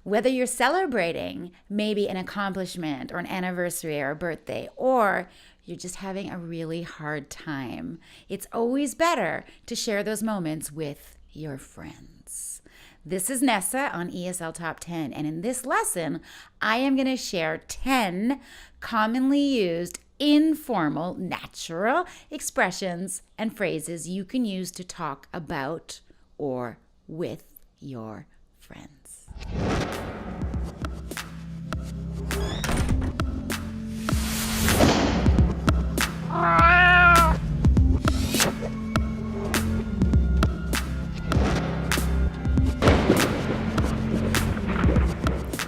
Whether you're celebrating maybe an accomplishment or an anniversary or a birthday, or you're just having a really hard time, it's always better to share those moments with your friends. This is Nessa on ESL Top 10, and in this lesson, I am going to share 10 commonly used informal, natural expressions and phrases you can use to talk about or with your friends.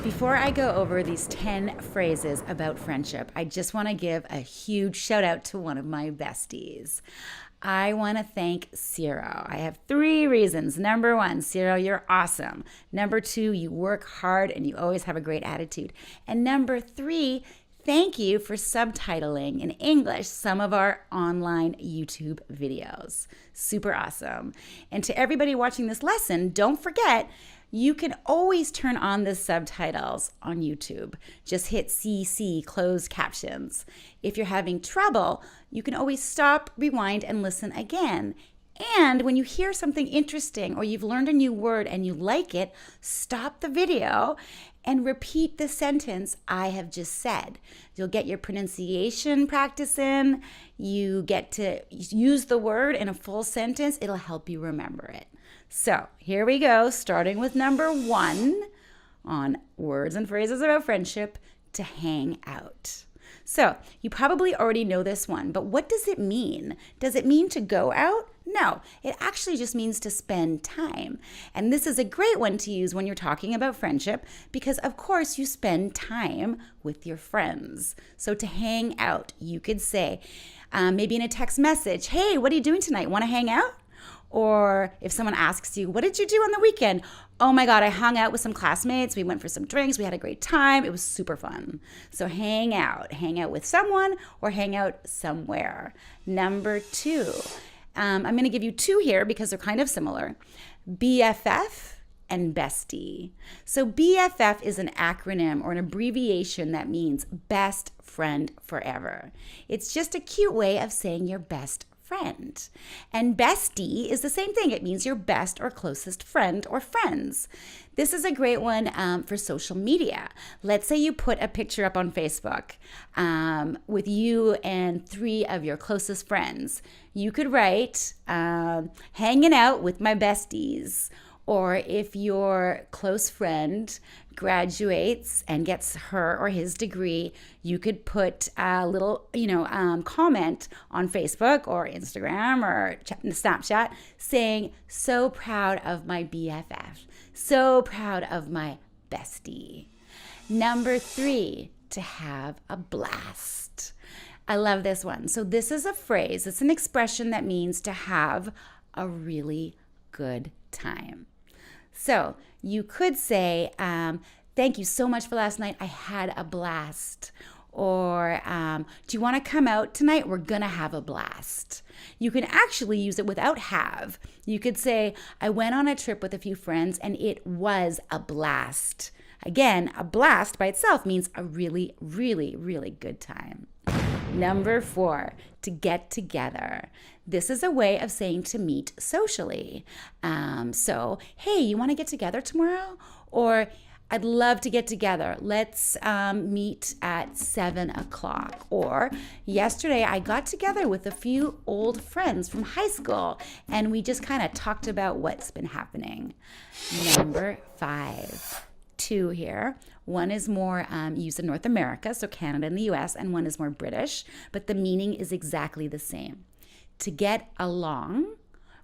Before I go over these 10 phrases about friendship, I just want to give a huge shout out to one of my besties. I want to thank Ciro. I have 3 reasons. Number 1, Ciro, you're awesome. Number 2, you work hard and you always have a great attitude. And number 3, thank you for subtitling in English some of our online YouTube videos. Super awesome. And to everybody watching this lesson, don't forget, you can always turn on the subtitles on YouTube. Just hit CC, closed captions. If you're having trouble, you can always stop, rewind, and listen again. And when you hear something interesting or you've learned a new word and you like it, stop the video and repeat the sentence I have just said. You'll get your pronunciation practice in. You get to use the word in a full sentence. It'll help you remember it. So here we go, starting with number 1 on words and phrases about friendship: to hang out. So you probably already know this one, but what does it mean? Does it mean to go out? No, it actually just means to spend time. And this is a great one to use when you're talking about friendship because, of course, you spend time with your friends. So to hang out, you could say, maybe in a text message, hey, what are you doing tonight? Want to hang out? Or if someone asks you, what did you do on the weekend? Oh my God, I hung out with some classmates. We went for some drinks. We had a great time. It was super fun. So hang out with someone or hang out somewhere. Number 2, I'm going to give you 2 here because they're kind of similar. BFF and Bestie. So BFF is an acronym or an abbreviation that means best friend forever. It's just a cute way of saying your best friend. And bestie is the same thing. It means your best or closest friend or friends. This is a great one for social media. Let's say you put a picture up on Facebook with you and 3 of your closest friends. You could write, hanging out with my besties. Or if your close friend graduates and gets her or his degree, you could put a little, comment on Facebook or Instagram or Snapchat saying, so proud of my BFF, so proud of my bestie. Number 3, to have a blast. I love this one. So this is a phrase, it's an expression that means to have a really good time. So you could say, thank you so much for last night. I had a blast. Or do you want to come out tonight? We're going to have a blast. You can actually use it without have. You could say, I went on a trip with a few friends and it was a blast. Again, a blast by itself means a really, really, really good time. Number 4, to get together. This is a way of saying to meet socially. So, hey, you want to get together tomorrow? Or I'd love to get together. Let's meet at 7 o'clock. Or yesterday I got together with a few old friends from high school and we just kind of talked about what's been happening. Number 5. 2 here. One is more used in North America, so Canada and the US, and one is more British, but the meaning is exactly the same. To get along,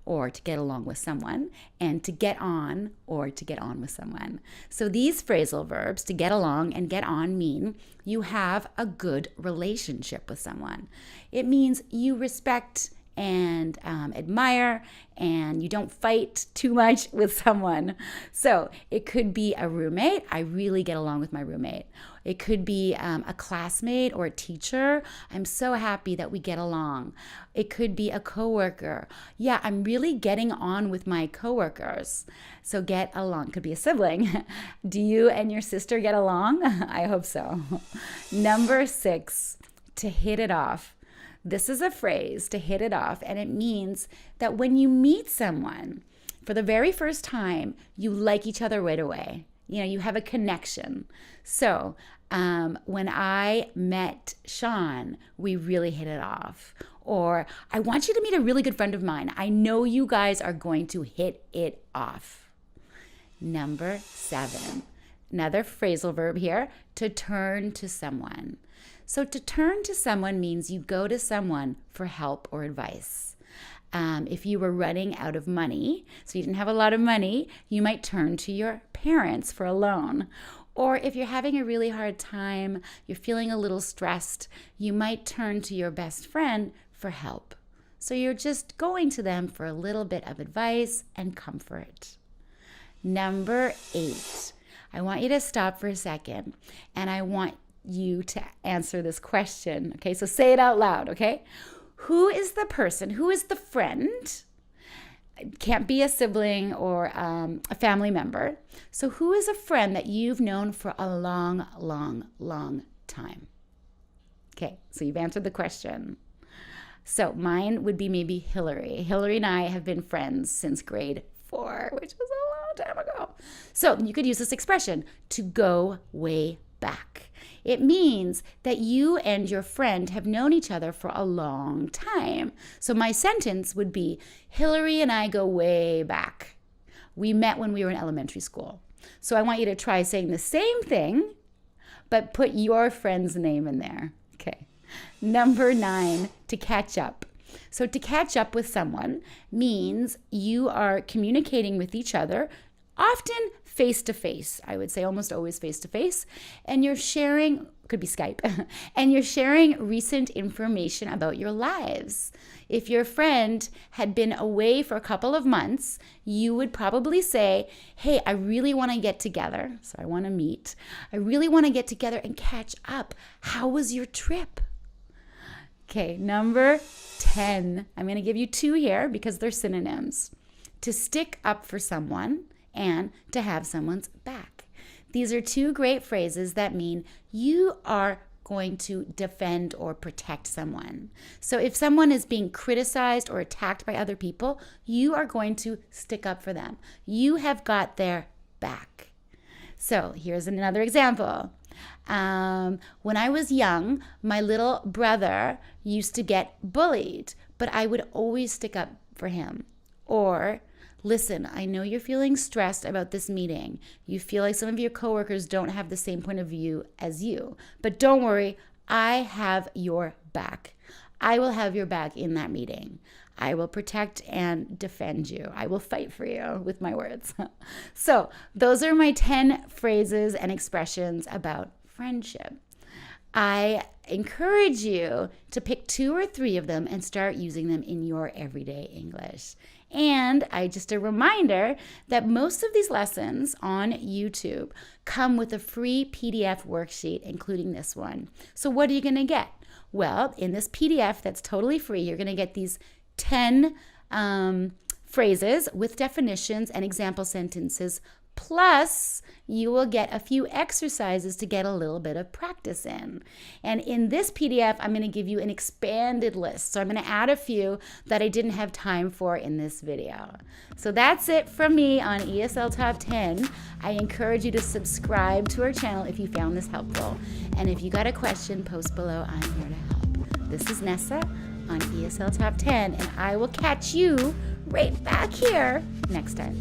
or to get along with someone, and to get on, or to get on with someone. So these phrasal verbs, to get along and get on, mean you have a good relationship with someone. It means you respect and admire, and you don't fight too much with someone. So it could be a roommate. I really get along with my roommate. It could be a classmate or a teacher. I'm so happy that we get along. It could be a coworker. Yeah, I'm really getting on with my coworkers. So get along. Could be a sibling. Do you and your sister get along? I hope so. Number 6, to hit it off. This is a phrase, to hit it off, and it means that when you meet someone for the very first time, you like each other right away. You know, you have a connection. So when I met Sean, we really hit it off. Or I want you to meet a really good friend of mine. I know you guys are going to hit it off. Number 7, another phrasal verb here, to turn to someone. So to turn to someone means you go to someone for help or advice. If you were running out of money, so you didn't have a lot of money, you might turn to your parents for a loan. Or if you're having a really hard time, you're feeling a little stressed, you might turn to your best friend for help. So you're just going to them for a little bit of advice and comfort. Number 8, I want you to stop for a second, and I want you to answer this question. Okay, so say it out loud, okay? Who is the person, who is the friend? It can't be a sibling or a family member. So who is a friend that you've known for a long, long, long time? Okay, so you've answered the question. So mine would be maybe Hillary. Hillary and I have been friends since grade 4, which was a long time ago. So you could use this expression, to go way back. It means that you and your friend have known each other for a long time. So my sentence would be, Hillary and I go way back. We met when we were in elementary school. So I want you to try saying the same thing, but put your friend's name in there. Okay. Number 9, to catch up. So to catch up with someone means you are communicating with each other, often face-to-face, I would say almost always face-to-face, and you're sharing, could be Skype, and you're sharing recent information about your lives. If your friend had been away for a couple of months, you would probably say, hey, I really want to get together, so I want to meet. I really want to get together and catch up. How was your trip? Okay, number 10. I'm going to give you 2 here because they're synonyms. To stick up for someone and to have someone's back. These are 2 great phrases that mean you are going to defend or protect someone. So if someone is being criticized or attacked by other people, you are going to stick up for them. You have got their back. So here's another example. When I was young, my little brother used to get bullied, but I would always stick up for him. Or, listen, I know you're feeling stressed about this meeting. You feel like some of your coworkers don't have the same point of view as you. But don't worry, I have your back. I will have your back in that meeting. I will protect and defend you. I will fight for you with my words. So those are my 10 phrases and expressions about friendship. I encourage you to pick 2 or 3 of them and start using them in your everyday English. And just a reminder that most of these lessons on YouTube come with a free PDF worksheet, including this one. So what are you going to get? Well, in this PDF that's totally free, you're going to get these 10 phrases with definitions and example sentences. Plus, you will get a few exercises to get a little bit of practice in. And in this PDF, I'm going to give you an expanded list. So I'm going to add a few that I didn't have time for in this video. So that's it from me on ESL Top 10. I encourage you to subscribe to our channel if you found this helpful. And if you got a question, post below. I'm here to help. This is Nessa on ESL Top 10, and I will catch you right back here next time.